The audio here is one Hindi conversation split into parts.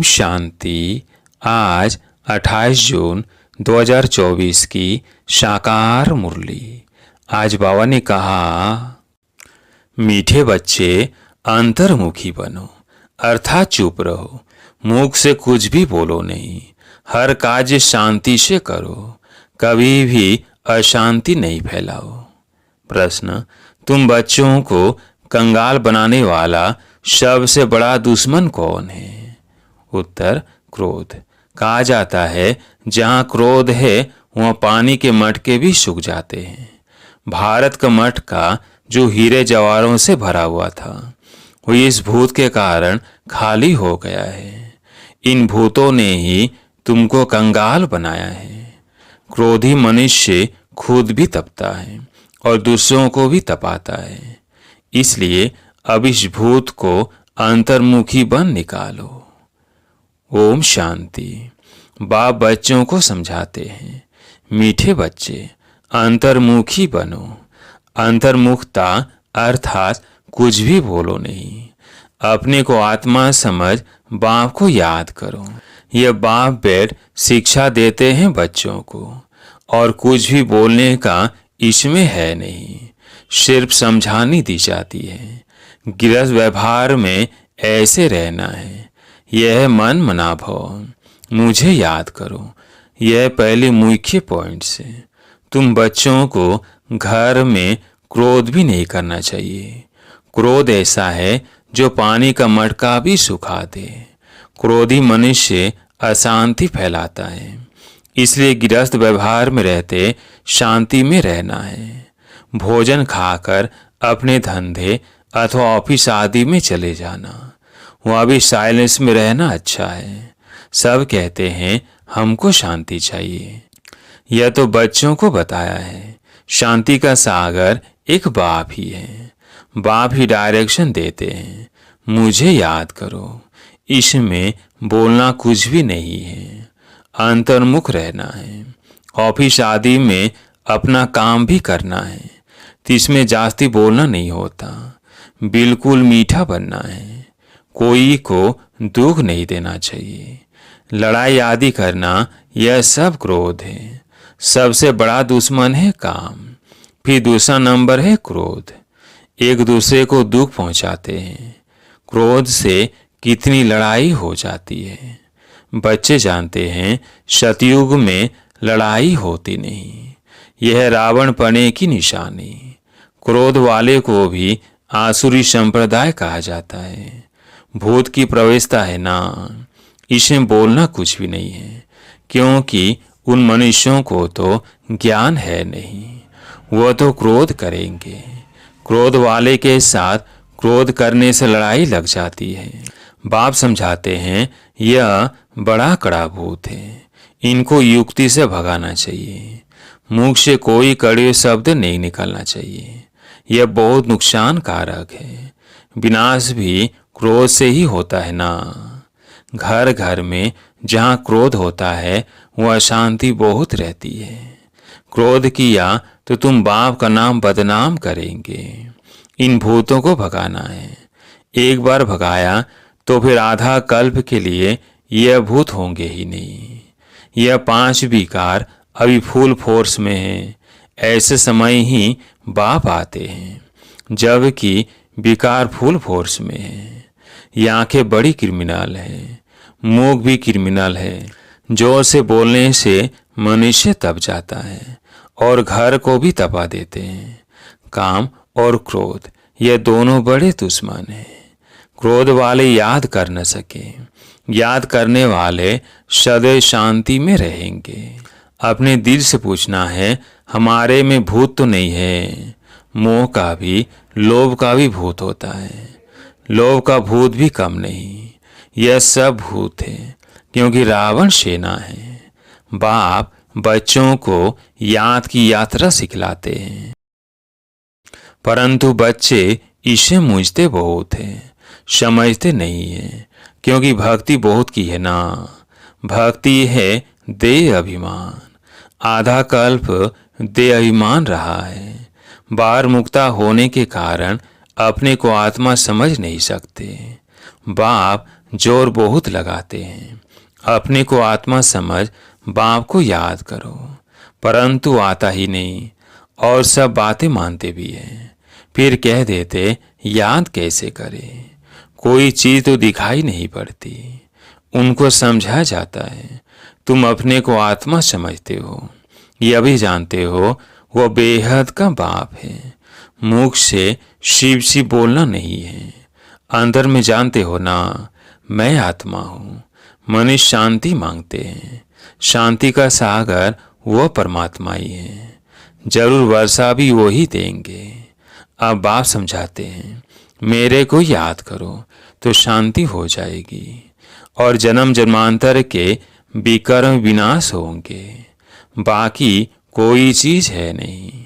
शांति। आज 28 जून 2024 की साकार मुरली। आज बाबा ने कहा, मीठे बच्चे अंतर्मुखी बनो, अर्थात चुप रहो, मुख से कुछ भी बोलो नहीं, हर कार्य शांति से करो, कभी भी अशांति नहीं फैलाओ। प्रश्न, तुम बच्चों को कंगाल बनाने वाला सबसे बड़ा दुश्मन कौन है? उत्तर, क्रोध। कहा जाता है जहाँ क्रोध है वहाँ पानी के मटके भी सूख जाते हैं। भारत का मटका जो हीरे जवाहरों से भरा हुआ था वो इस भूत के कारण खाली हो गया है। इन भूतों ने ही तुमको कंगाल बनाया है। क्रोधी मनुष्य खुद भी तपता है और दूसरों को भी तपाता है। इसलिए अब इस भूत को अंतर्मुखी बन निकालो। ओम शांति। बाप बच्चों को समझाते हैं, मीठे बच्चे अंतर्मुखी बनो। अंतर्मुखता अर्थात कुछ भी बोलो नहीं, अपने को आत्मा समझ बाप को याद करो। यह बाप बेट शिक्षा देते हैं बच्चों को और कुछ भी बोलने का इसमें है नहीं, सिर्फ समझानी दी जाती है। गृहस्थ व्यवहार में ऐसे रहना है। यह मन मना भाव, मुझे याद करो, यह पहले मुख्य पॉइंट से। तुम बच्चों को घर में क्रोध भी नहीं करना चाहिए। क्रोध ऐसा है जो पानी का मटका भी सुखा दे। क्रोधी मनुष्य अशांति फैलाता है। इसलिए गृहस्थ व्यवहार में रहते शांति में रहना है। भोजन खाकर अपने धंधे अथवा ऑफिस आदि में चले जाना, वहाँ भी साइलेंस में रहना अच्छा है। सब कहते हैं हमको शांति चाहिए। यह तो बच्चों को बताया है। शांति का सागर एक बाप ही है। बाप ही डायरेक्शन देते हैं, मुझे याद करो। इसमें बोलना कुछ भी नहीं है, अंतर्मुख रहना है। ऑफिस आदि में अपना काम भी करना है, तो इसमें जास्ती बोलना नहीं होता। बिल्कुल मीठा बनना है, कोई को दुख नहीं देना चाहिए। लड़ाई आदि करना यह सब क्रोध है। सबसे बड़ा दुश्मन है काम, फिर दूसरा नंबर है क्रोध। एक दूसरे को दुख पहुंचाते हैं। क्रोध से कितनी लड़ाई हो जाती है। बच्चे जानते हैं सतयुग में लड़ाई होती नहीं, यह रावण पने की निशानी। क्रोध वाले को भी आसुरी संप्रदाय कहा जाता है। भूत की प्रवेशता है ना, इसमें बोलना कुछ भी नहीं है, क्योंकि उन मनुष्यों को तो ज्ञान है नहीं, वह तो क्रोध करेंगे। क्रोध वाले के साथ क्रोध करने से लड़ाई लग जाती है। बाप समझाते हैं यह बड़ा कड़ा भूत है, इनको युक्ति से भगाना चाहिए। मुख से कोई कड़वे शब्द नहीं निकलना चाहिए, यह बहुत नुकसान कारक है। विनाश भी क्रोध से ही होता है ना। घर घर में जहाँ क्रोध होता है वह अशांति बहुत रहती है। क्रोध किया तो तुम बाप का नाम बदनाम करेंगे। इन भूतों को भगाना है। एक बार भगाया तो फिर आधा कल्प के लिए यह भूत होंगे ही नहीं। यह 5 विकार अभी फुल फोर्स में है। ऐसे समय ही बाप आते हैं जबकि विकार फुल फोर्स में है। ये आंखें बड़ी क्रिमिनल है, मुख भी क्रिमिनल है। जोर से बोलने से मनुष्य तप जाता है और घर को भी तपा देते हैं। काम और क्रोध ये दोनों बड़े दुश्मन हैं। क्रोध वाले याद कर न सके, याद करने वाले सदैव शांति में रहेंगे। अपने दिल से पूछना है, हमारे में भूत तो नहीं है। मोह का भी लोभ का भी भूत होता है। लोभ का भूत भी कम नहीं। यह सब भूत है क्योंकि रावण सेना है। बाप बच्चों को याद की यात्रा सिखलाते हैं, परंतु बच्चे इसे मूझते बहुत हैं, समझते नहीं है। क्योंकि भक्ति बहुत की है ना। भक्ति है देह अभिमान। आधा कल्प देह अभिमान रहा है। बाहर मुक्ता होने के कारण अपने को आत्मा समझ नहीं सकते। बाप जोर बहुत लगाते हैं। अपने को आत्मा समझ बाप को याद करो, परंतु आता ही नहीं और सब बातें मानते भी हैं। फिर कह देते याद कैसे करें, कोई चीज तो दिखाई नहीं पड़ती। उनको समझा जाता है तुम अपने को आत्मा समझते हो, यह भी जानते हो वो बेहद का बाप है। मुख से शिव शिव बोलना नहीं है, अंदर में जानते हो ना मैं आत्मा हूँ। मनुष्य शांति मांगते हैं, शांति का सागर वो परमात्मा ही है, जरूर वर्षा भी वो ही देंगे। अब बाप समझाते हैं मेरे को याद करो तो शांति हो जाएगी और जन्म जन्मांतर के विकर्म विनाश होंगे। बाकी कोई चीज है नहीं,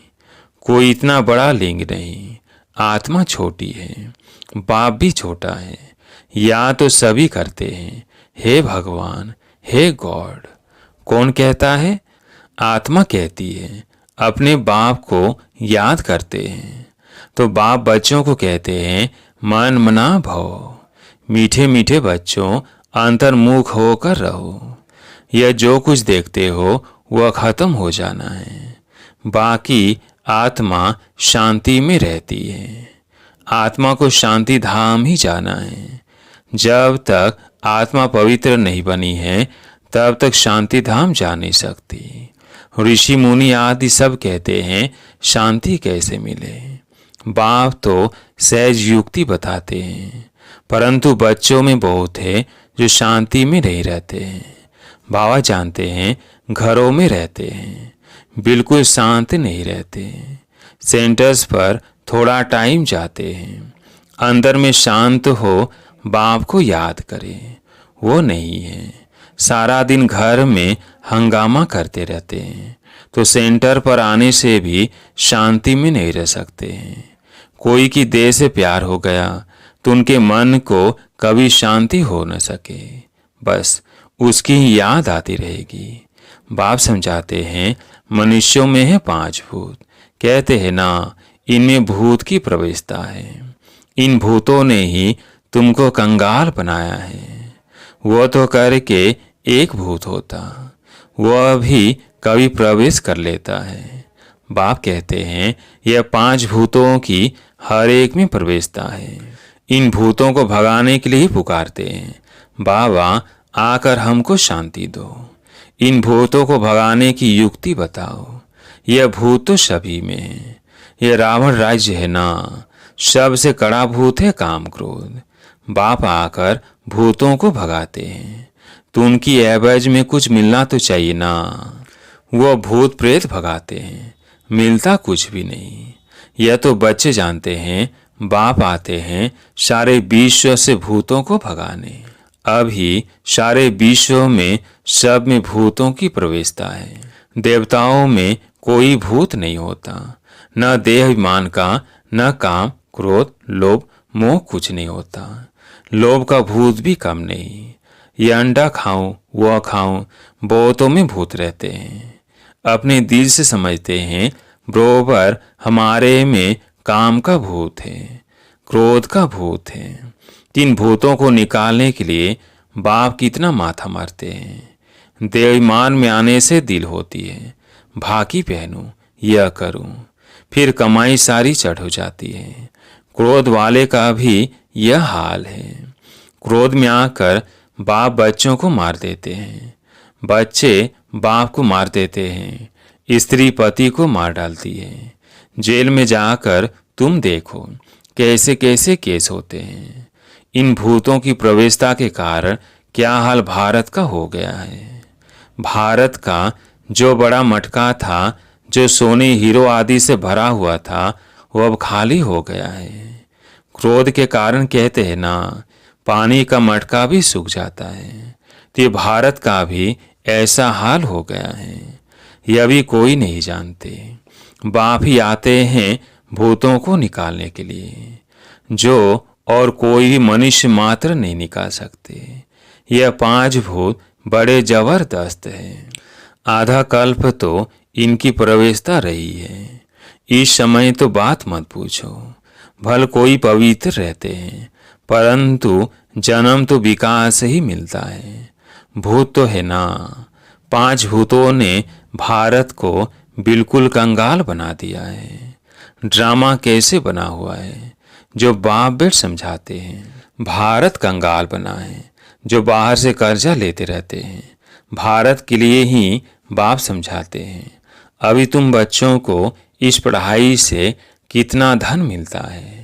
कोई इतना बड़ा लिंग नहीं। आत्मा छोटी है, बाप भी छोटा है, या तो सभी करते हैं हे भगवान हे गॉड। कौन कहता है? आत्मा कहती है अपने बाप को याद करते हैं। तो बाप बच्चों को कहते हैं मन मना भव, मीठे मीठे बच्चों अंतर्मुख होकर रहो। यह जो कुछ देखते हो वह खत्म हो जाना है, बाकी आत्मा शांति में रहती है। आत्मा को शांति धाम ही जाना है। जब तक आत्मा पवित्र नहीं बनी है तब तक शांति धाम जा नहीं सकती। ऋषि मुनि आदि सब कहते हैं शांति कैसे मिले। बाप तो सहज युक्ति बताते हैं, परंतु बच्चों में बहुत है जो शांति में नहीं रहते हैं। बाबा जानते हैं घरों में रहते हैं, बिल्कुल शांत नहीं रहते। सेंटर्स पर थोड़ा टाइम जाते हैं, अंदर में शांत हो बाप को याद करें, वो नहीं है। सारा दिन घर में हंगामा करते रहते हैं तो सेंटर पर आने से भी शांति में नहीं रह सकते हैं। कोई की देह से प्यार हो गया तो उनके मन को कभी शांति हो न सके, बस उसकी ही याद आती रहेगी। बाप समझाते हैं मनुष्यों में है 5 भूत, कहते हैं ना इनमें भूत की प्रवेशता है। इन भूतों ने ही तुमको कंगाल बनाया है। वो तो करके एक भूत होता, वह भी कभी प्रवेश कर लेता है। बाप कहते हैं यह 5 भूतों की हर एक में प्रवेशता है। इन भूतों को भगाने के लिए पुकारते हैं बाबा आकर हमको शांति दो। इन भूतों को भगाने की युक्ति बताओ। यह भूत तो सभी में है, यह रावण राज्य है ना, सबसे कड़ा भूत है काम क्रोध। बाप आकर भूतों को भगाते हैं तो उनकी एवज में कुछ मिलना तो चाहिए ना। वो भूत प्रेत भगाते हैं, मिलता कुछ भी नहीं। यह तो बच्चे जानते हैं बाप आते हैं सारे विश्व से भूतों को भगाने। अभी सारे विश्व में सब में भूतों की प्रवेशता है। देवताओं में कोई भूत नहीं होता, न देह अभिमान का, न काम क्रोध लोभ मोह कुछ नहीं होता। लोभ का भूत भी कम नहीं। ये अंडा खाऊं वह खाऊं, बहुतों में भूत रहते हैं। अपने दिल से समझते हैं बरोबर हमारे में काम का भूत है, क्रोध का भूत है। 3 भूतों को निकालने के लिए बाप कितना माथा मारते हैं। देवमान में आने से दिल होती है भाकी पहनूं यह करूं, फिर कमाई सारी चढ़ हो जाती है। क्रोध वाले का भी यह हाल है। क्रोध में आकर बाप बच्चों को मार देते हैं, बच्चे बाप को मार देते हैं, स्त्री पति को मार डालती है। जेल में जाकर तुम देखो कैसे कैसे केस होते हैं। इन भूतों की प्रवेशता के कारण क्या हाल भारत का हो गया है। भारत का जो बड़ा मटका था, जो सोने हीरो आदि से भरा हुआ था, वो अब खाली हो गया है। क्रोध के कारण कहते हैं ना पानी का मटका भी सूख जाता है, तो ये भारत का भी ऐसा हाल हो गया है। यह भी कोई नहीं जानते। बाप ही आते हैं भूतों को निकालने के लिए, जो और कोई भी मनुष्य मात्र नहीं निकाल सकते। यह 5 भूत बड़े जबरदस्त है। आधा कल्प तो इनकी प्रवेशता रही है। इस समय तो बात मत पूछो। भल कोई पवित्र रहते हैं, परंतु जन्म तो विकास से ही मिलता है। भूत तो है ना, 5 भूतों ने भारत को बिल्कुल कंगाल बना दिया है। ड्रामा कैसे बना हुआ है, जो बाप बेट समझाते हैं। भारत कंगाल बना है, जो बाहर से कर्जा लेते रहते हैं। भारत के लिए ही बाप समझाते हैं। अभी तुम बच्चों को इस पढ़ाई से कितना धन मिलता है।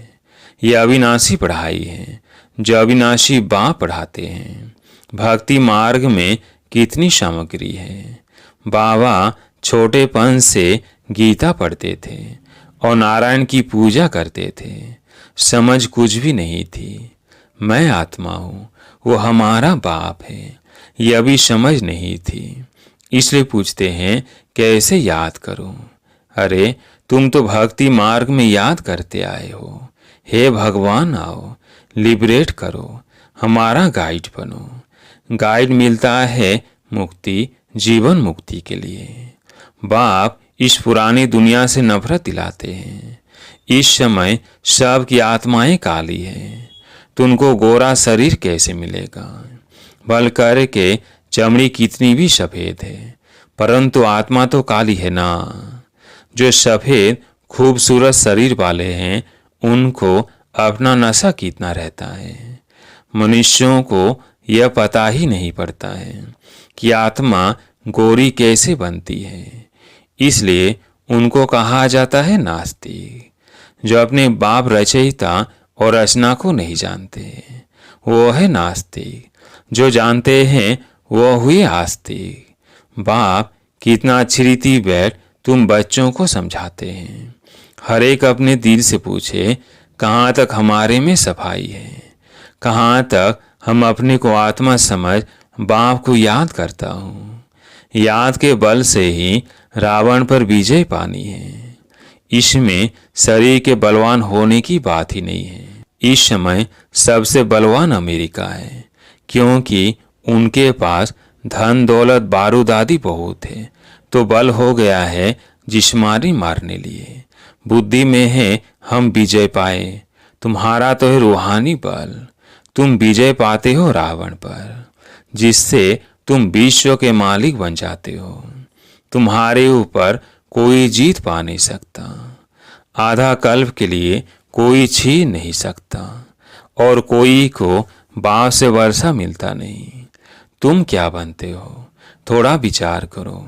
ये अविनाशी पढ़ाई है, जो अविनाशी बाप पढ़ाते हैं। भक्ति मार्ग में कितनी सामग्री है। बाबा छोटेपन से गीता पढ़ते थे और नारायण की पूजा करते थे। समझ कुछ भी नहीं थी। मैं आत्मा हूँ, वो हमारा बाप है, ये अभी समझ नहीं थी। इसलिए पूछते हैं कैसे याद करूं। अरे तुम तो भक्ति मार्ग में याद करते आए हो। हे भगवान आओ, लिबरेट करो, हमारा गाइड बनो। गाइड मिलता है मुक्ति, जीवन मुक्ति के लिए। बाप इस पुरानी दुनिया से नफरत दिलाते हैं। इस समय सबकी आत्माएं काली हैं, तो उनको गोरा शरीर कैसे मिलेगा। बल करके चमड़ी कितनी भी सफेद है, परंतु आत्मा तो काली है ना। जो सफेद खूबसूरत शरीर वाले हैं, उनको अपना नशा कितना रहता है। मनुष्यों को यह पता ही नहीं पड़ता है कि आत्मा गोरी कैसे बनती है। इसलिए उनको कहा जाता है नास्तिक। जो अपने बाप रचयिता और रचना को नहीं जानते, वो है नास्तिक। जो जानते हैं वो हुए आस्तिक। बाप कितना अच्छी रीति बैठ तुम बच्चों को समझाते हैं। हर एक अपने दिल से पूछे कहाँ तक हमारे में सफाई है, कहाँ तक हम अपने को आत्मा समझ बाप को याद करता हूँ। याद के बल से ही रावण पर विजय पानी है। इसमें शरीर के बलवान होने की बात ही नहीं है। इस समय सबसे बलवान अमेरिका है, क्योंकि उनके पास धन दौलत बारूद आदि बहुत है, तो बल हो गया है जिस्मानी मारने लिए। बुद्धि में है हम विजय पाए, तुम्हारा तो है रूहानी बल। तुम विजय पाते हो रावण पर, जिससे तुम विश्व के मालिक बन जाते हो। तुम्हारे ऊपर कोई जीत पा नहीं सकता। आधा कल्प के लिए कोई छीन नहीं सकता, और कोई को बाप से वर्षा मिलता नहीं। तुम क्या बनते हो, थोड़ा विचार करो।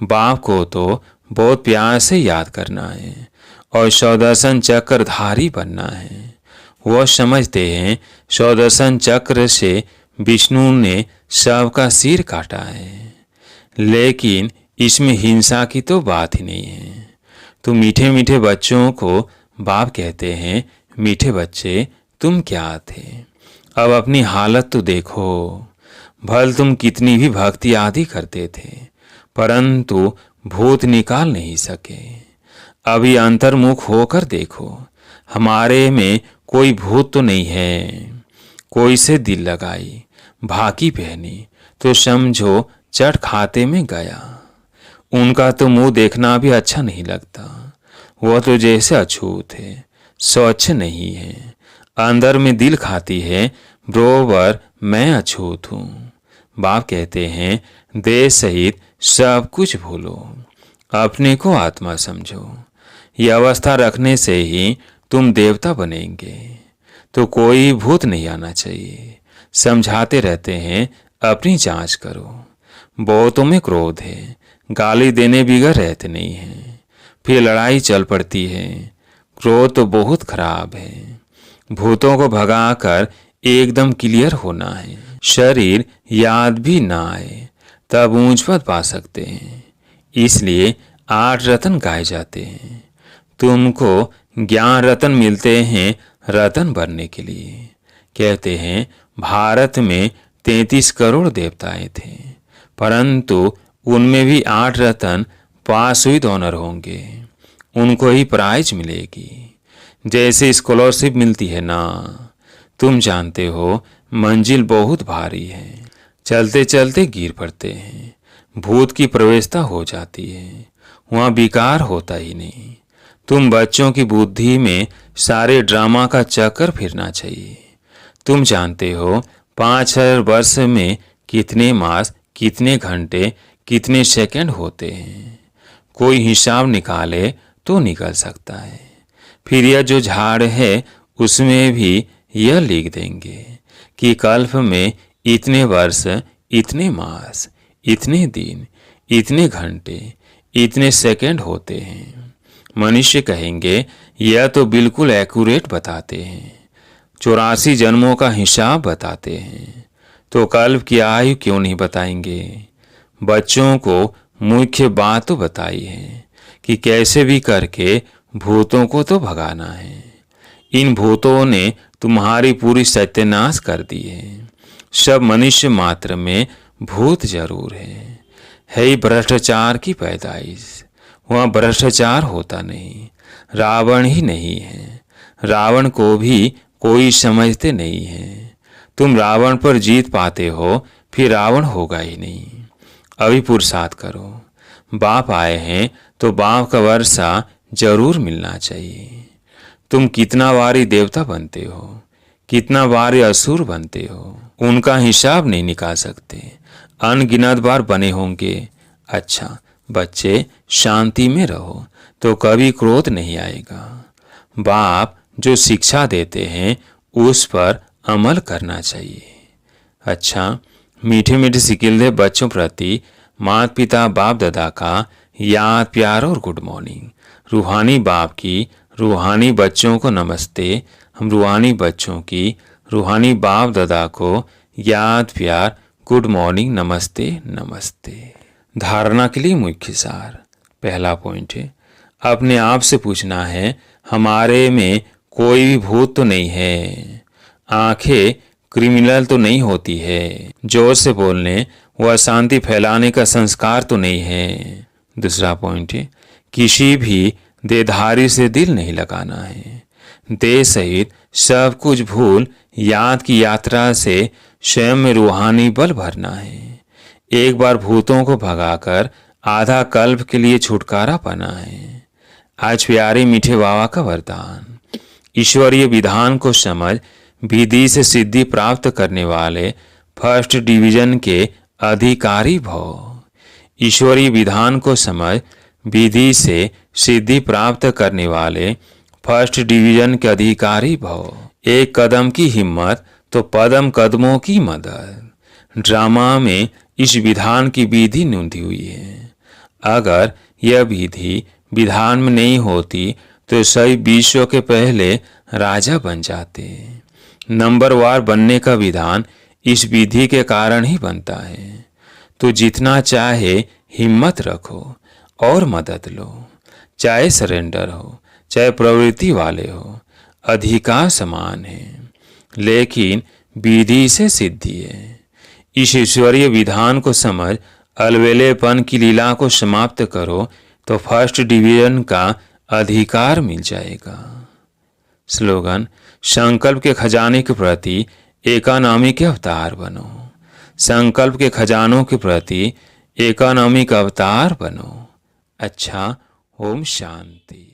बाप को तो बहुत प्यार से याद करना है और सौदर्शन चक्रधारी बनना है। वह समझते हैं सौदर्शन चक्र से विष्णु ने सबका सिर काटा है, लेकिन इसमें हिंसा की तो बात ही नहीं है। तो मीठे मीठे बच्चों को बाप कहते हैं, मीठे बच्चे तुम क्या थे, अब अपनी हालत तो देखो। भल तुम कितनी भी भक्ति आदि करते थे, परंतु भूत निकाल नहीं सके। अभी अंतर्मुख होकर देखो, हमारे में कोई भूत तो नहीं है। कोई से दिल लगाई, भाकी पहनी, तो समझो चट खाते में गया। उनका तो मुंह देखना भी अच्छा नहीं लगता। वह तो जैसे अछूत है, स्वच्छ नहीं है। अंदर में दिल खाती है, बरोबर मैं अछूत हूँ। बाप कहते हैं देह सहित सब कुछ भूलो, अपने को आत्मा समझो। यह अवस्था रखने से ही तुम देवता बनेंगे। तो कोई भूत नहीं आना चाहिए। समझाते रहते हैं अपनी जांच करो। बहुतों में क्रोध है, गाली देने बिगड़ रहते नहीं हैं, फिर लड़ाई चल पड़ती है। क्रोध तो बहुत खराब है। भूतों को भगाकर एकदम क्लियर होना है। शरीर याद भी ना आए तब ऊंच पद पा सकते हैं। इसलिए 8 रत्न गाए जाते हैं। तुमको ज्ञान रत्न मिलते हैं रत्न बनने के लिए। कहते हैं भारत में 33 करोड़ देवताएं थे, परंतु उनमें भी 8 रत्न पास हुई ऑनर होंगे, उनको ही प्राइज मिलेगी। जैसे स्कॉलरशिप मिलती है ना। तुम जानते हो मंजिल बहुत भारी है, चलते चलते गिर पड़ते हैं। भूत की प्रवेशता हो जाती है, वहाँ विकार होता ही नहीं। तुम बच्चों की बुद्धि में सारे ड्रामा का चक्कर फिरना चाहिए, तुम जानते हो 5000 वर्ष में कितने मास, कितने घंटे, कितने सेकंड होते हैं? कोई हिसाब निकाले तो निकल सकता है। फिर यह जो झाड़ है उसमें भी यह लिख देंगे कि कल्प में इतने वर्ष, इतने मास, इतने दिन, इतने घंटे, इतने सेकंड होते हैं। मनुष्य कहेंगे यह तो बिल्कुल एक्यूरेट बताते हैं, 84 जन्मों का हिसाब बताते हैं। तो कल्प की आयु क्यों नहीं बताएंगे? बच्चों को मुख्य बात तो बताई है कि कैसे भी करके भूतों को तो भगाना है। इन भूतों ने तुम्हारी पूरी सत्यानाश कर दी है। सब मनुष्य मात्र में भूत जरूर है ही भ्रष्टाचार की पैदाइश। वहाँ भ्रष्टाचार होता नहीं, रावण ही नहीं है। रावण को भी कोई समझते नहीं है। तुम रावण पर जीत पाते हो, फिर रावण होगा ही नहीं। अभी पुरुषार्थ करो। बाप आए हैं तो बाप का वर्षा जरूर मिलना चाहिए। तुम कितना बारी देवता बनते हो, कितना बार असुर बनते हो, उनका हिसाब नहीं निकाल सकते। अनगिनत बार बने होंगे। अच्छा बच्चे, शांति में रहो तो कभी क्रोध नहीं आएगा। बाप जो शिक्षा देते हैं उस पर अमल करना चाहिए। अच्छा, मीठे मीठे सिकिलदे बच्चों प्रति माता पिता बाप दादा का याद, प्यार और गुड मॉर्निंग। रूहानी बाप की रूहानी बच्चों को नमस्ते। हम रूहानी बच्चों की रूहानी बाप दादा को याद, प्यार, गुड मॉर्निंग, नमस्ते नमस्ते। धारणा के लिए मुख्य सार। पहला पॉइंट है, अपने आप से पूछना है हमारे में कोई भी भूत तो नहीं है। आंखें क्रिमिनल तो नहीं होती है। जोर से बोलने व अशांति फैलाने का संस्कार तो नहीं है। दूसरा पॉइंट है, किसी भी देहधारी से दिल नहीं लगाना है। देह सहित सब कुछ भूल याद की यात्रा से स्वयं में रूहानी बल भरना है। एक बार भूतों को भगाकर आधा कल्प के लिए छुटकारा पाना है। आज प्यारे मीठे बाबा का वरदान, ईश्वरीय विधान को समझ विधि से सिद्धि प्राप्त करने वाले फर्स्ट डिवीजन के अधिकारी भव। ईश्वरीय विधान को समझ विधि से सिद्धि प्राप्त करने वाले फर्स्ट डिवीजन के अधिकारी भव। एक कदम की हिम्मत तो पदम कदमों की मदद। ड्रामा में इस विधान की विधि नूंधी हुई है। अगर यह विधि विधान में नहीं होती तो सही विश्व के पहले राजा बन जाते। नंबरवार बनने का विधान इस विधि के कारण ही बनता है। तो जितना चाहे हिम्मत रखो और मदद लो। चाहे सरेंडर हो, चाहे प्रवृत्ति वाले हो, अधिकार समान है, लेकिन विधि से सिद्धि है। इस ईश्वरीय विधान को समझ अलवेलेपन की लीला को समाप्त करो तो फर्स्ट डिवीजन का अधिकार मिल जाएगा। स्लोगन, संकल्प के खजाने के प्रति एकानामी के अवतार बनो। संकल्प के खजानों के प्रति एकानामी का अवतार बनो। अच्छा, ओम शांति।